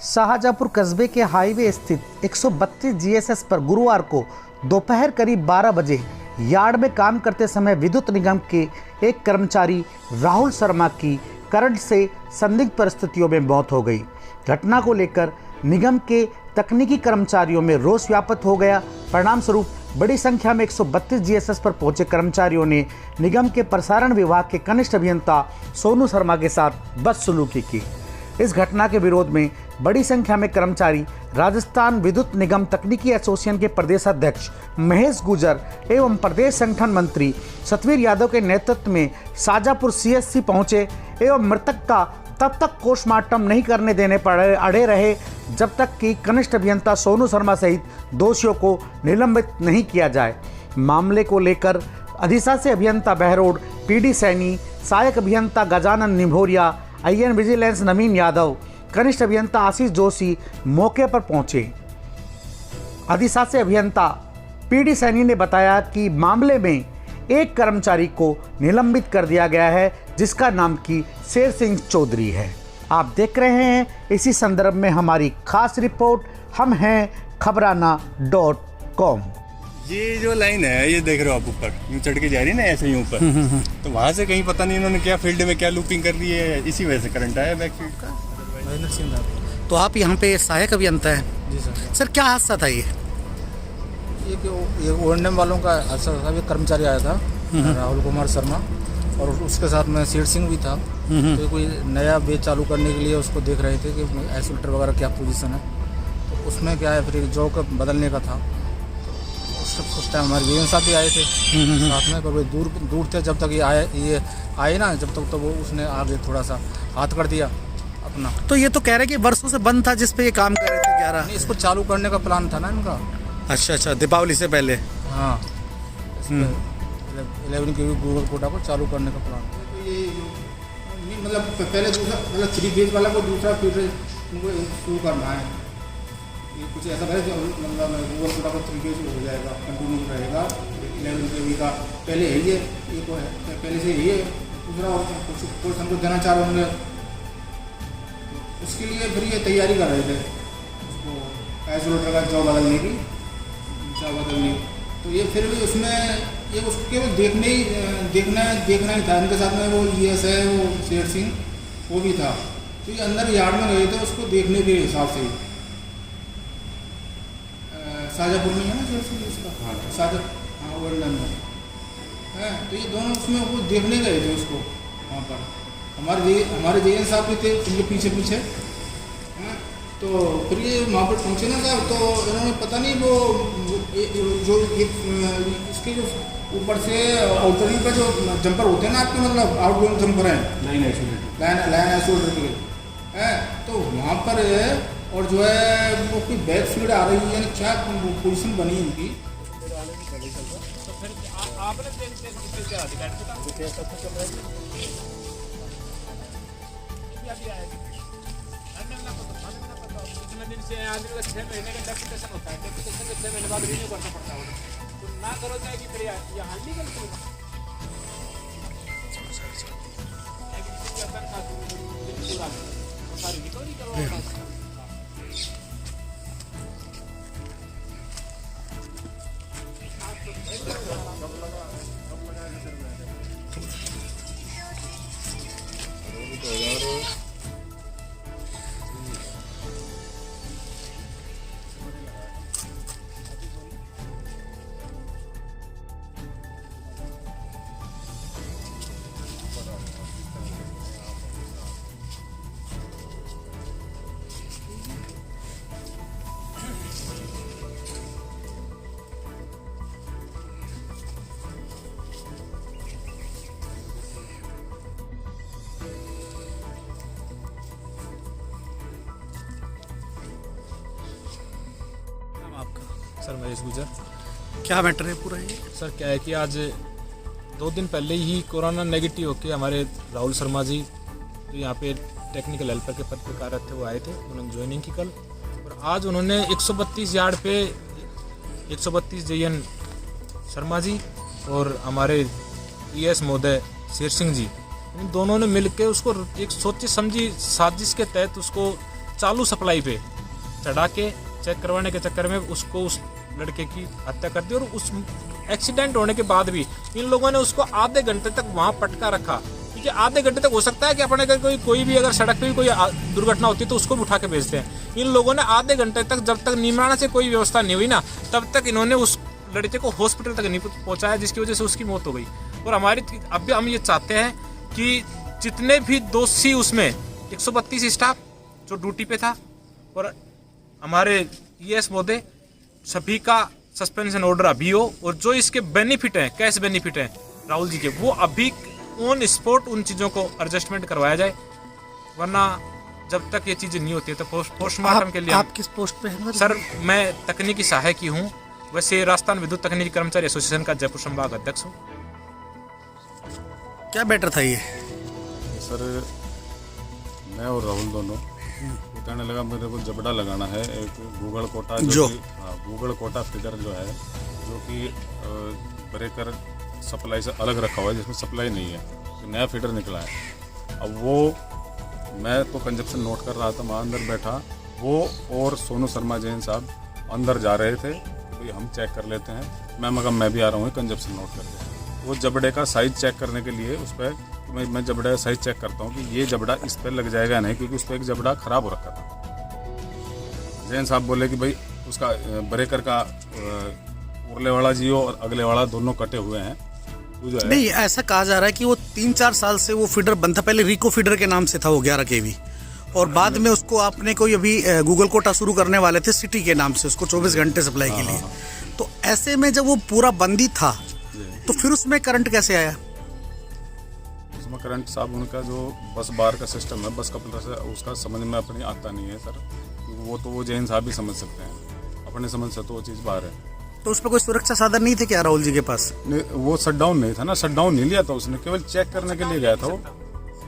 शाहजहाँपुर कस्बे के हाईवे स्थित 132 जीएसएस पर गुरुवार को दोपहर करीब 12 बजे यार्ड में काम करते समय विद्युत निगम के एक कर्मचारी राहुल शर्मा की करंट से संदिग्ध परिस्थितियों में मौत हो गई। घटना को लेकर निगम के तकनीकी कर्मचारियों में रोष व्याप्त हो गया। परिणाम स्वरूप बड़ी संख्या में 132 जीएसएस पर पहुंचे कर्मचारियों ने निगम के प्रसारण विभाग के कनिष्ठ अभियंता सोनू शर्मा के साथ बदसलूकी की। इस घटना के विरोध में बड़ी संख्या में कर्मचारी राजस्थान विद्युत निगम तकनीकी एसोसिएशन के प्रदेश अध्यक्ष महेश गुजर एवं प्रदेश संगठन मंत्री सतवीर यादव के नेतृत्व में शाहजहाँपुर सीएससी पहुंचे एवं मृतक का तब तक पोस्टमार्टम नहीं करने देने पर अड़े रहे जब तक कि कनिष्ठ अभियंता सोनू शर्मा सहित दोषियों को निलंबित नहीं किया जाए। मामले को लेकर अधिशासी अभियंता बहरोड, पीडी सैनी, सहायक अभियंता गजानन निभोरिया, आईएन विजिलेंस नवीन यादव, कनिष्ठ अभियंता आशीष जोशी मौके पर पहुंचे। अधिशासी अभियंता पीडी सैनी ने बताया कि मामले में एक कर्मचारी को निलंबित कर दिया गया है जिसका नाम की शेर सिंह चौधरी है। आप देख रहे हैं इसी संदर्भ में हमारी खास रिपोर्ट। हम हैं खबराना.com। ये जो लाइन है ये देख रहे हो आप ऊपर यूँ चढ़ के जा रही है ना ऐसे ही ऊपर, तो वहाँ से कहीं पता नहीं इन्होंने क्या फील्ड में क्या लूपिंग कर दी है, इसी वजह से करंट आया बैक फील्ड का। तो आप यहाँ पे सहायक अभियंता हैं? जी सर। सर क्या हादसा था ये? ये ओएनएम वालों का एक कर्मचारी आया था राहुल कुमार शर्मा, और उसके साथ में शेर सिंह भी था। तो कोई नया बेच चालू करने के लिए उसको देख रहे थे कि आइसोलेटर वगैरह क्या पोजीशन है, तो उसमें क्या है फिर जॉब का बदलने का था। उस टाइम हमारे वीएन साहब भी आए थे साथ में, पर दूर थे जब तक ये आए ना, जब तक तो वो उसने आगे थोड़ा सा हाथ कर दिया अपना। तो ये तो कह रहे हैं कि वर्षों से बंद था जिस पे ये काम कर रहे थे 11। इसको चालू करने का प्लान था ना इनका। अच्छा, दीपावली से पहले। हाँ, 11 के गूगल कोटा को चालू करने का प्लान था। तो ये नहीं मतलब पहले दूसरा मतलब 3 फेज वाला को दूसरा फिर उनको शुरू करना है। ये कुछ ऐसा है जो मतलब गूगल कोटा को 3 फेज हो जाएगा, कंटिन्यू रहेगा 11 के का। पहले है ये को है, पहले से ये दूसरा कुछ हमको देना चाह रहे होंगे, उसके लिए फिर ये तैयारी कर रहे थे उसको आइसोलेटर का जॉब बदलने की। तो ये फिर भी उसमें ये उसको केवल देखना ही था। इनके साथ में वो ईएस है, वो शेर सिंह वो भी था। तो ये अंदर यार्ड में गए थे उसको देखने के हिसाब से। शाहजहाँपुर में है ना शेर सिंह उसका, हाँ वर्ल्ड में है। तो ये दोनों उसमें वो देखने गए थे उसको वहाँ पर। हमारे जेएन साहब भी थे उनके पीछे। तो फिर ये वहाँ पर पहुँचे ना साहब, तो इन्होंने पता नहीं वो जो इसके जो ऊपर से आउटरिंग का जो जंपर होते हैं ना आपके, मतलब आउटगोइंग जंपर हैं, लाइन आइसोलेटर के हैं, तो वहाँ पर है। और जो है वो कोई बैक फीड आ रही है, यानी क्या पोजीशन बनी इनकी। से आदमी का 6 महीने का डेप्यूटेशन होता है, डेप्यूटेशन के 6 महीने बाद रिन्यू करना पड़ता है। तो ना करो जाएगी फिर यहाँ लीगल सारी रिकवरी करवाओ। सर महेश गुजर। क्या मैटर है पूरा ये? सर क्या है कि आज 2 दिन पहले ही कोरोना नेगेटिव होके हमारे राहुल शर्मा जी जो यहाँ पे टेक्निकल हेल्पर के पद पे कार्यरत थे वो आए थे, उन्होंने ज्वाइनिंग की कल। और आज उन्होंने 132 यार्ड पे 132 जेएन शर्मा जी और हमारे ईएस महोदय शेर सिंह जी, इन दोनों ने मिलकर उसको एक सोची समझी साजिश के तहत उसको चालू सप्लाई पे चढ़ा के चेक करवाने के चक्कर में उसको उस लड़के की हत्या कर दी। और उस एक्सीडेंट होने के बाद भी इन लोगों ने उसको आधे घंटे तक वहां पटका रखा, क्योंकि आधे घंटे तक हो सकता है कि अपने अगर कोई भी अगर सड़क पे कोई दुर्घटना होती है तो उसको भी उठा के भेजते हैं। इन लोगों ने आधे घंटे तक, जब तक निमराना से कोई व्यवस्था नहीं हुई ना, तब तक इन्होंने उस लड़के को हॉस्पिटल तक नहीं पहुंचाया, जिसकी वजह से उसकी मौत हो गई। और अब भी हम ये चाहते हैं कि जितने भी दोषी उसमें 132 स्टाफ जो ड्यूटी पे था और हमारे ES महोदय, सभी का सस्पेंशन ऑर्डर अभी हो। और जो इसके बेनिफिट हैं, कैश बेनिफिट हैं राहुल जी के, वो अभी ऑन स्पॉट उन चीज़ों को एडजस्टमेंट करवाया जाए, वरना जब तक ये चीज़ें नहीं होती है तो पोस्टमार्टम के लिए आप किस पोस्ट पे हैं सर? मैं तकनीकी सहायक ही हूँ, वैसे राजस्थान विद्युत तकनीकी कर्मचारी एसोसिएशन का जयपुर संभाग अध्यक्ष हूँ। क्या बेटर था ये? सर मैं और राहुल दोनों वो कहने लगा मेरे को जबड़ा लगाना है एक Google Kota Google Kota feeder जो है, जो कि ब्रेकर सप्लाई से अलग रखा हुआ है, जिसमें सप्लाई नहीं है, तो नया फीडर निकला है। अब वो मैं तो कंजप्शन नोट कर रहा था, मैं अंदर बैठा, वो और सोनू शर्मा जैन साहब अंदर जा रहे थे कि भाई हम चेक कर लेते हैं। मैं भी आ रहा हूँ कंजप्शन नोट करके। वो जबड़े का साइज चेक करने के लिए उस पर मैं जबड़े का साइज चेक करता हूँ कि ये जबड़ा इस पर लग जाएगा नहीं, क्योंकि उस पर एक जबड़ा खराब हो रखा था। जैन साहब बोले कि भाई उसका ब्रेकर का उरले वाला जियो और अगले वाला दोनों कटे हुए हैं। जो है नहीं, ऐसा कहा जा रहा है कि वो 3-4 साल से वो फीडर बंद था। पहले रिको फीडर के नाम से था वो 11 kV, और बाद में उसको आपने कोई अभी गूगल कोटा शुरू करने वाले थे सिटी के नाम से, उसको 24 घंटे सप्लाई के लिए। तो ऐसे में जब वो पूरा बंदी था तो फिर उसमें करंट कैसे आया? उसमें करंट साहब उनका जो बस बार का सिस्टम है, बस कपलर से, उसका समझ में अपनी आता नहीं है सर। वो तो वो जैन साहब भी समझ सकते हैं, अपने समझ से तो वो चीज़ बाहर है। तो उस पर कोई सुरक्षा साधन नहीं थे क्या राहुल जी के पास? नहीं, वो शट डाउन नहीं था ना, शट डाउन नहीं लिया था उसने, केवल चेक करने के लिए गया था वो।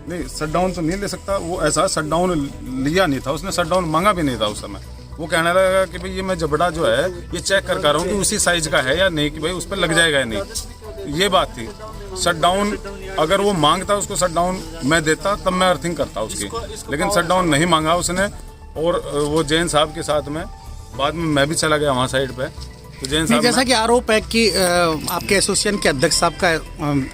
नहीं, शट डाउन तो नहीं ले सकता वो, ऐसा शट डाउन लिया नहीं था उसने, शट डाउन मांगा भी नहीं था उस समय। वो कहने लगा कि भाई ये मैं जबड़ा जो है ये चेक कर रहा हूँ कि उसी साइज का है या नहीं, कि भाई उस पर लग जाएगा या नहीं, ये बात थी। शट डाउन अगर वो मांगता उसको शट डाउन मैं देता, तब मैं अर्थिंग करता उसकी, लेकिन शट डाउन नहीं मांगा उसने। और वो जैन साहब के साथ में बाद में मैं भी चला गया वहाँ साइड पे, तो जैन साहब जैसा कि आरोप है कि आपके एसोसिएशन के अध्यक्ष साहब का,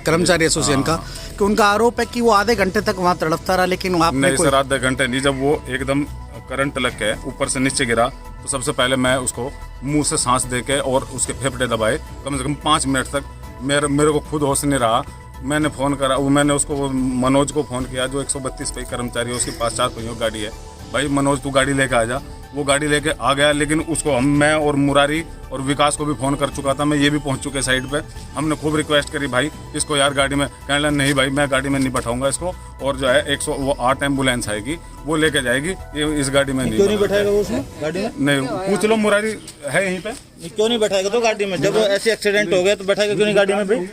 कर्मचारी एसोसिएशन का, कि उनका आरोप है कि वो आधे घंटे तक वहाँ तड़पता रहा, लेकिन आपने नहीं सर, आधे घंटे नहीं, जब वो एकदम करंट लग के ऊपर से नीचे गिरा तो सबसे पहले मैं उसको मुंह से सांस दे के और उसके फेफड़े दबाए कम से कम 5 मिनट तक। मेरे को खुद होश नहीं रहा। मैंने फ़ोन करा, मैंने उसको मनोज को फ़ोन किया जो 132 पे कर्मचारी है, उसके पास 4 पहियों गाड़ी है। भाई मनोज तू गाड़ी लेके आ जा। वो गाड़ी लेके आ गया, लेकिन उसको मैं और मुरारी और विकास को भी फ़ोन कर चुका था, मैं ये भी पहुंच चुके साइड पे। हमने खूब रिक्वेस्ट करी भाई इसको यार गाड़ी में, कहने लगा नहीं भाई मैं गाड़ी में नहीं बैठाऊंगा इसको, और जो है 108 एम्बुलेंस आएगी वो लेके जाएगी, ये इस गाड़ी में नहीं। क्यों नहीं बैठाएगा वो उसमें गाड़ी में? नहीं, पूछ लो, मुरारी है यहीं पे। क्यों नहीं बैठाएगा तो गाड़ी में? जब ऐसे एक्सीडेंट हो गया तो बैठाएगा क्यों नहीं गाड़ी में भाई?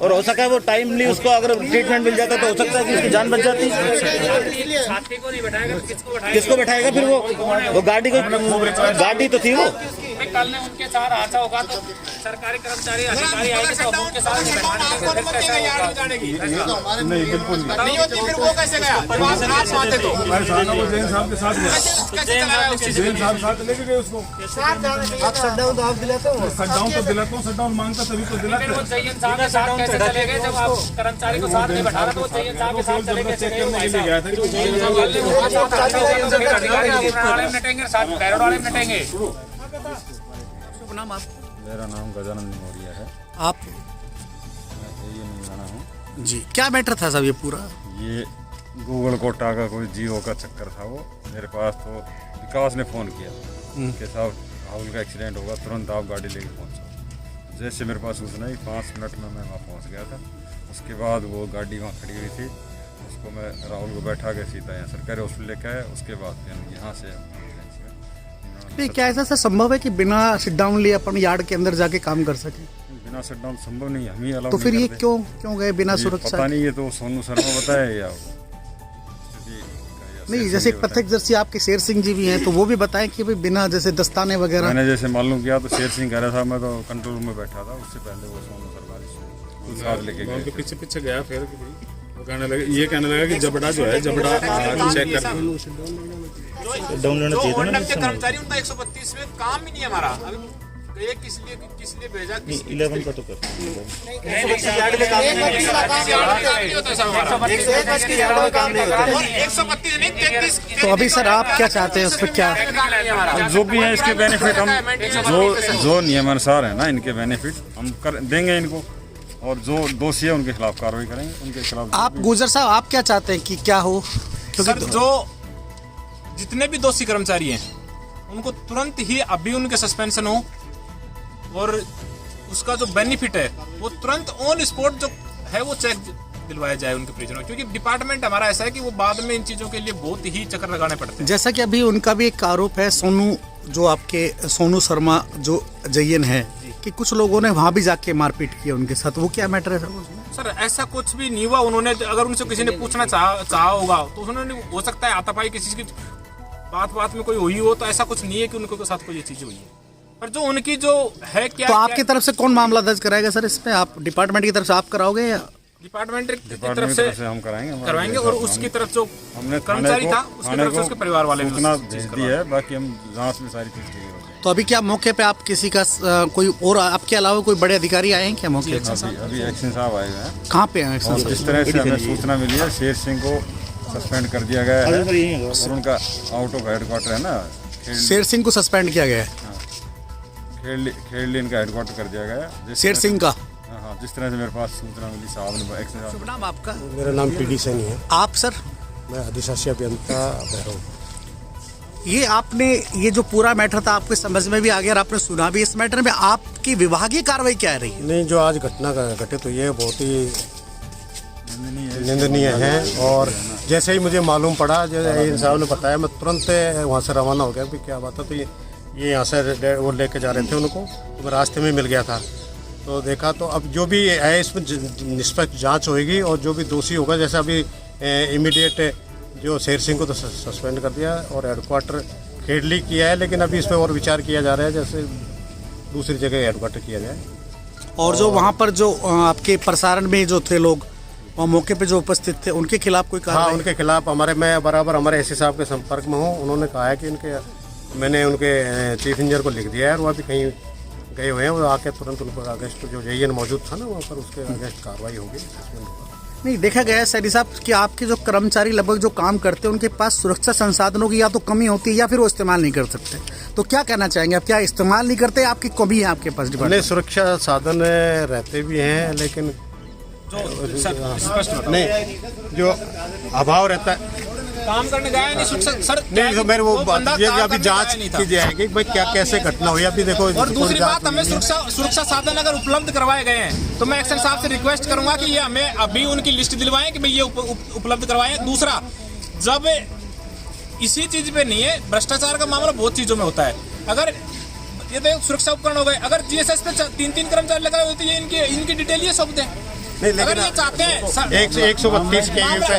और हो सका है वो टाइमली उसको अगर ट्रीटमेंट मिल जाता तो हो सकता है कि उसकी जान बच जाती। साथी को नहीं बैठाएगा तो किसको बैठाएगा फिर? वो गाड़ी तो थी वो। कल ने उनके साथ हादसा होगा तो सरकारी कर्मचारी अधिकारी आएंगे तो हम उनके साथ नहीं, बिल्कुल नहीं होती, फिर वो कैसे गया? वो जैन साहब के साथ गया, जैन साहब साथ लेके गए उसको। आप शट डाउन तो आप दिलाते हो? शट डाउन तो दिलाता हूँ, शट डाउन मांगता तभी तो दिलाते हैं। जयन साहब के साथ कैसे चले गए? जब आप कर्मचारी को साथ नहीं बैठा रहे तो जयन साहब के साथ चले कैसे गए? नटेंगे। नाम आप? मेरा नाम गजानंद मौर्य है। आप मैं ये निगराना हूँ जी। क्या मैटर था साहब ये पूरा? ये गूगल कोटा का कोई जियो का चक्कर था। वो मेरे पास तो विकास ने फ़ोन किया कि साहब राहुल का एक्सीडेंट होगा, तुरंत आप गाड़ी लेके पहुँचो। जैसे मेरे पास सूचना ही 5 मिनट में मैं वहाँ पहुँच गया था। उसके बाद वो गाड़ी वहाँ खड़ी हुई थी, उसको मैं राहुल को बैठा के सीधा यहाँ सरकारी हॉस्पिटल लेके आया। उसके बाद फिर यहाँ से क्या ऐसा संभव है कि बिना सिट डाउन लिए अपन यार्ड के अंदर जाके काम कर सके? बिना शट डाउन संभव नहीं है, हम ही अलाउ तो फिर नहीं ये करते। क्यों गए बिना सुरक्षा? पता नहीं, ये तो सोनू शर्मा बताया या नहीं, जैसे एक प्रत्यक्षदर्शी आपके शेर सिंह जी भी हैं, तो वो भी बताएं कि भाई बिना जैसे दस्ताने वगैरह। मैंने जैसे मालूम किया तो शेर सिंह कह रहा था, मैं तो कंट्रोल रूम में बैठा था, उससे पहले वो सोनू शर्मा साथ लेके गए। पीछे गया फिर वो ये कहने लगा कि जबड़ा जो है जबड़ा चेक कर डाउन लेना चाहिए था ना। के कर्मचारी उनका 132 में काम ही नहीं है हमारा। अभी ये किस लिए भेजा? 11 का तो कर तो अभी सर आप क्या चाहते हैं उस पर, क्या जो भी है इसके बेनिफिट हम जो नियमानुसार है ना इनके बेनिफिट हम कर देंगे इनको, और जो दोषी है उनके खिलाफ कार्रवाई करेंगे, उनके खिलाफ। आप गुजर साहब आप क्या चाहते हैं कि क्या हो? सर जो जितने भी दोषी कर्मचारी हैं उनको तुरंत ही अभी उनके सस्पेंशन हो, और उसका जो बेनिफिट है वो तुरंत ऑन स्पॉट जो है वो चेक दिलवाया जाए उनके प्रिजनर, क्योंकि डिपार्टमेंट हमारा ऐसा है कि वो बाद में इन चीजों के लिए बहुत ही चक्कर लगाने पड़ते हैं। जैसा कि अभी उनका भी एक आरोप है, जो आपके सोनू शर्मा जो जयन है, कि कुछ लोगों ने वहां भी जाके मारपीट किया उनके साथ, वो क्या मैटर है सर? ऐसा कुछ भी नहीं हुआ। उन्होंने अगर उनसे किसी ने पूछना चाहा होगा तो उन्होंने, हो सकता है हाथापाई किसी की बात में कोई हुई हो, तो ऐसा कुछ नहीं है कि उनके साथ कोई ये चीज हुई है। पर जो उनकी जो है क्या, तो आपकी तरफ से कौन मामला दर्ज कराएगा सर इसमें? आप डिपार्टमेंट की तरफ से आप कराओगे या डिपार्टमेंट की तरफ से हम करवाएंगे? और उसकी तरफ जो कर्मचारी था उसकी तरफ से उसके परिवार वाले ने सूचना भेज दी है, बाकी हम जांच में सारी चीज क्लियर हो जाएगी। तो अभी क्या मौके पे आप किसी का कोई और आपके अलावा कोई बड़े अधिकारी आए हैं क्या मौके पे? अभी एक्शन साहब आए हुए हैं। कहाँ पे हैं? और जिस तरह से हमें सूचना मिली है, शेर सिंह को सस्पेंड कर दिया गया है, और उनका आउट ऑफ हेडक्वार्टर है ना, शेर सिंह को सस्पेंड किया गया है, खेड़ली इनका हेडक्वार्टर कर दिया गया है शेर सिंह का। हाँ, जिस तरह से मेरे पास सूचना मिली साहब ने एक्शन साहब। शुभ नाम आपका? मेरा नाम पीडी सैनी है। आप सर? मैं अधिशासी अभियंता भैरव। ये आपने ये जो पूरा मैटर था आपके समझ में भी आ गया और आपने सुना भी, इस मैटर में आपकी विभागीय कार्रवाई क्या रही? नहीं, जो आज घटना घटित हुई है बहुत ही निंदनीय है, और जैसे ही मुझे मालूम पड़ा, जैसे इन साहब ने बताया, मैं तुरंत वहाँ से रवाना हो गया कि क्या बात है। तो ये यहाँ से वो लेके जा रहे थे उनको, तो मैं रास्ते में मिल गया था, तो देखा। तो अब जो भी है इसमें निष्पक्ष जांच होगी, और जो भी दोषी होगा, जैसे अभी इमीडिएट जो शेर सिंह को तो सस्पेंड कर दिया और हेडक्वार्टर खेड़ली किया है, लेकिन अभी इसमें और विचार किया जा रहा है, जैसे दूसरी जगह हेडक्वार्टर किया जाए। और जो वहाँ पर जो आपके प्रसारण में जो थे लोग वहाँ मौके पे जो उपस्थित थे, उनके खिलाफ कोई कार्रवाई? हाँ, उनके खिलाफ मैं बराबर हमारे एससी साहब के संपर्क में हूँ। उन्होंने कहा है कि मैंने उनके चीफ इंजीनियर को लिख दिया है, और वो अभी कहीं गए हुए हैं, वो आके तुरंत उन पर अगस्त जो जयन मौजूद था ना वहाँ पर, उसके अगस्त कार्रवाई होगी। नहीं, देखा गया है सैनी साहब कि आपके जो कर्मचारी लगभग जो काम करते हैं उनके पास सुरक्षा संसाधनों की या तो कमी होती है या फिर वो इस्तेमाल नहीं कर सकते। तो क्या कहना चाहेंगे आप? क्या इस्तेमाल नहीं करते, आपकी कमी है आपके पास? नहीं, सुरक्षा साधन रहते भी हैं, लेकिन नहीं, जो अभाव रहता है काम करने गया नहीं सर। नहीं, तो मेरे वो ये अभी जांच की जाएगी भाई क्या कैसे घटना हुई। अभी देखो, और दूसरी बात, हमें सुरक्षा साधन अगर उपलब्ध करवाए गए हैं तो मैं एक्शन साहब से रिक्वेस्ट करूंगा कि ये हमें अभी उनकी लिस्ट दिलवाएं कि भाई ये उपलब्ध करवाएं। दूसरा, जब इसी चीज पे नहीं है, भ्रष्टाचार का मामला बहुत चीजों में होता है। अगर ये तो सुरक्षा उपकरण हो गए, अगर जीएसएस पे 3 कर्मचारी लगाए होते हैं, इनकी डिटेल ये सब दें। नहीं, लेकिन अगर ये चाहते हैं 132 केवी पे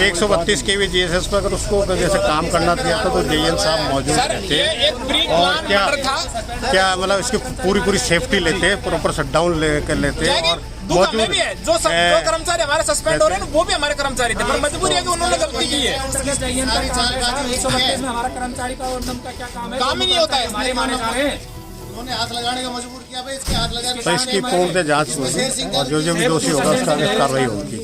132 केवी जीएसएस पे अगर उसको जैसे काम करना चाहिए तो जेएन साहब मौजूद थे, और क्या मतलब इसकी पूरी सेफ्टी लेते, प्रॉपर शटडाउन कर लेते, और मौजूद भी है। जो कर्मचारी हमारे सस्पेंड हो रहे हैं वो भी हमारे कर्मचारी थे, पर मजबूरी है कि उन्होंने गलती की है। हमारा कर्मचारी का क्या काम है? काम ही नहीं होता है। उन्होंने हाथ लगाने का मजबूर किया भाई, इसके हाथ लगा। तो इसकी पूर्ण से जांच होगी, और जो भी दोषी होगा उसका कार्रवाई होगी।